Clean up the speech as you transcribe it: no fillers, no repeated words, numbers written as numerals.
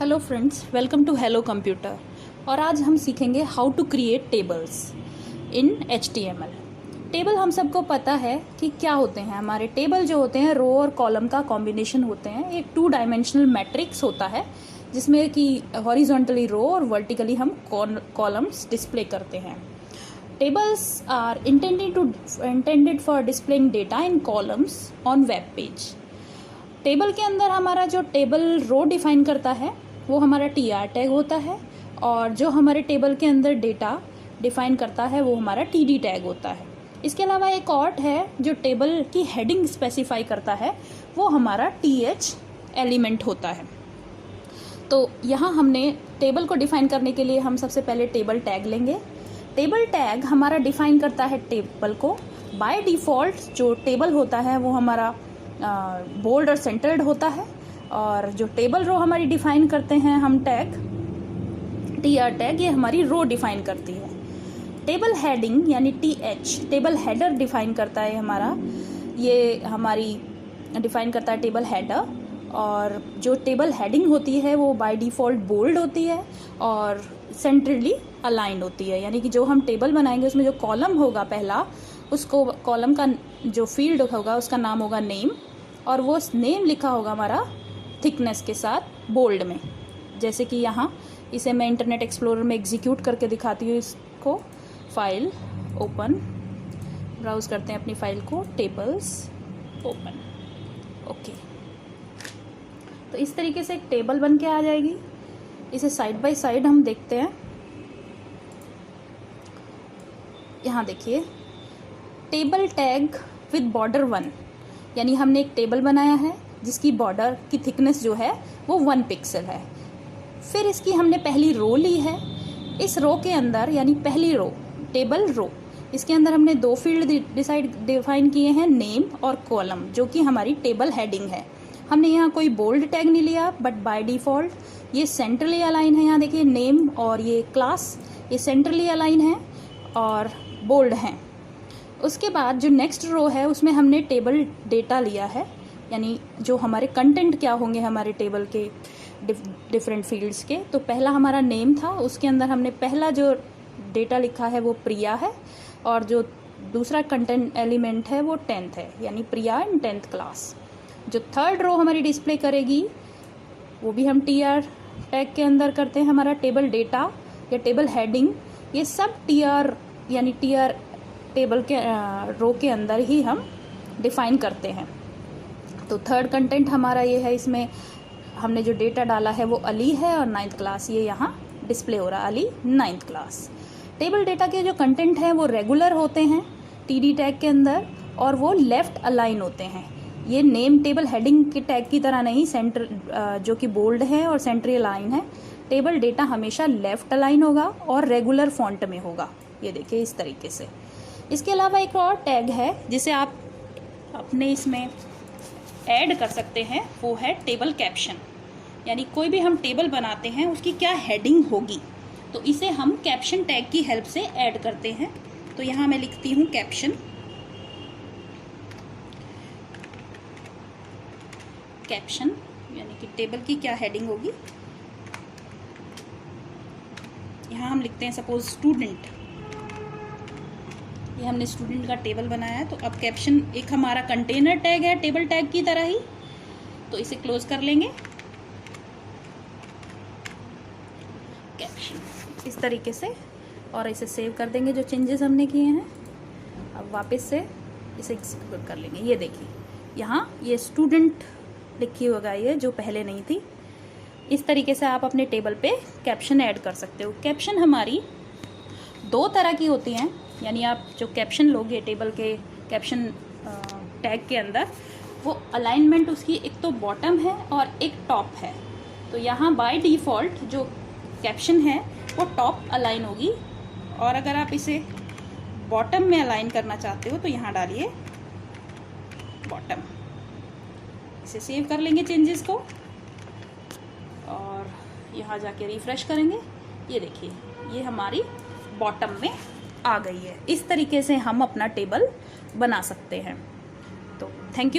Hello friends, welcome to hello computer. और आज हम सीखेंगे how to create tables in HTML। Table हम सबको पता है कि क्या होते हैं। हमारे टेबल जो होते हैं रो और कॉलम का कॉम्बिनेशन होते हैं। एक 2 डायमेंशनल मैट्रिक्स होता है जिसमें कि हॉरिजॉन्टली रो और वर्टिकली हम कॉलम्स डिस्प्ले करते हैं। Tables are intended for displaying data in columns on web page. Table के अंदर हमारा जो टेबल रो डिफाइन करता है वो हमारा TR टैग होता है, और जो हमारे टेबल के अंदर डेटा डिफाइन करता है वो हमारा TD टैग होता है। इसके अलावा एक और है जो टेबल की हेडिंग स्पेसिफाई करता है, वो हमारा TH एलिमेंट होता है। तो यहाँ हमने टेबल को डिफाइन करने के लिए हम सबसे पहले टेबल टैग लेंगे। टेबल टैग हमारा डिफाइन करता है टेबल को। बाय डिफ़ॉल्ट जो टेबल होता है वो हमारा बोल्ड और सेंटर्ड होता है, और जो टेबल रो हमारी डिफाइन करते हैं हम टैग TR टैग, ये हमारी रो डिफाइन करती है। टेबल हेडिंग यानी TH टेबल हेडर डिफाइन करता है हमारा, ये हमारी डिफाइन करता है टेबल हेडर। और जो टेबल हेडिंग होती है वो बाय डिफ़ॉल्ट बोल्ड होती है और सेंट्रली अलाइंड होती है, यानी कि जो हम टेबल बनाएंगे उसमें जो कॉलम होगा पहला, उसको कॉलम का जो फील्ड होगा उसका नाम होगा नेम, और वो नेम लिखा होगा हमारा थिकनेस के साथ बोल्ड में। जैसे कि यहाँ इसे मैं इंटरनेट एक्सप्लोरर में एग्जीक्यूट करके दिखाती हूँ। इसको फाइल ओपन, ब्राउज करते हैं अपनी फाइल को, टेबल्स ओपन, ओके। तो इस तरीके से एक टेबल बन के आ जाएगी। इसे साइड बाय साइड हम देखते हैं। यहाँ देखिए, टेबल टैग विद बॉर्डर 1, यानी हमने एक टेबल बनाया है जिसकी बॉर्डर की थिकनेस जो है वो 1 पिक्सल है। फिर इसकी हमने पहली रो ली है। इस रो के अंदर, यानी पहली रो टेबल रो, इसके अंदर हमने 2 फील्ड डिफाइन किए हैं, नेम और कॉलम, जो कि हमारी टेबल हेडिंग है। हमने यहाँ कोई बोल्ड टैग नहीं लिया, बट बाय डिफ़ॉल्ट ये सेंट्रली अलाइन है। यहाँ देखिए नेम और ये क्लास, ये सेंट्रली अलाइन है और बोल्ड हैं। उसके बाद जो नेक्स्ट रो है उसमें हमने टेबल डेटा लिया है, यानी जो हमारे कंटेंट क्या होंगे हमारे टेबल के डिफरेंट फील्ड्स के। तो पहला हमारा नेम था, उसके अंदर हमने पहला जो डेटा लिखा है वो प्रिया है, और जो दूसरा कंटेंट एलिमेंट है वो 10th है, यानी प्रिया इन 10th क्लास। जो थर्ड रो हमारी डिस्प्ले करेगी वो भी हम TR टैग के अंदर करते हैं। हमारा टेबल डेटा या टेबल हेडिंग, ये सब TR यानी TR टेबल के रो के अंदर ही हम डिफाइन करते हैं। तो थर्ड कंटेंट हमारा ये है, इसमें हमने जो डेटा डाला है वो अली है और 9th क्लास, ये यहाँ डिस्प्ले हो रहा है, Ali 9th class. Table data के जो कंटेंट हैं वो रेगुलर होते हैं TD टैग के अंदर, और वो लेफ़्ट अलाइन होते हैं। ये नेम टेबल हेडिंग के टैग की तरह नहीं, सेंटर जो कि बोल्ड है और सेंट्री अलाइन है। टेबल डेटा हमेशा लेफ़्ट अलाइन होगा और रेगुलर फॉन्ट में होगा, ये देखिए इस तरीके से। इसके अलावा एक और टैग है जिसे आप अपने इसमें ऐड कर सकते हैं, वो है टेबल कैप्शन। यानी कोई भी हम टेबल बनाते हैं उसकी क्या हेडिंग होगी, तो इसे हम कैप्शन टैग की हेल्प से ऐड करते हैं। तो यहाँ मैं लिखती हूँ कैप्शन, कैप्शन यानी कि टेबल की क्या हेडिंग होगी। यहाँ हम लिखते हैं सपोज स्टूडेंट, ये हमने स्टूडेंट का टेबल बनाया है। तो अब कैप्शन एक हमारा कंटेनर टैग है टेबल टैग की तरह ही, तो इसे क्लोज कर लेंगे। कैप्शन इस तरीके से, और इसे सेव कर देंगे जो चेंजेस हमने किए हैं। अब वापस से इसे एग्जीक्यूट कर लेंगे। ये देखिए यहाँ ये स्टूडेंट लिखी होगा, ये जो पहले नहीं थी। इस तरीके से आप अपने टेबल पे कैप्शन ऐड कर सकते हो। कैप्शन हमारी 2 तरह की होती हैं, यानी आप जो कैप्शन लोगे टेबल के कैप्शन टैग के अंदर, वो अलाइनमेंट उसकी एक तो बॉटम है और एक टॉप है। तो यहाँ बाय डिफ़ॉल्ट जो कैप्शन है वो टॉप अलाइन होगी, और अगर आप इसे बॉटम में अलाइन करना चाहते हो तो यहाँ डालिए बॉटम। इसे सेव कर लेंगे चेंजेस को, और यहाँ जाके रिफ्रेश करेंगे। ये देखिए ये हमारी बॉटम में आ गई है। इस तरीके से हम अपना टेबल बना सकते हैं। तो थैंक यू।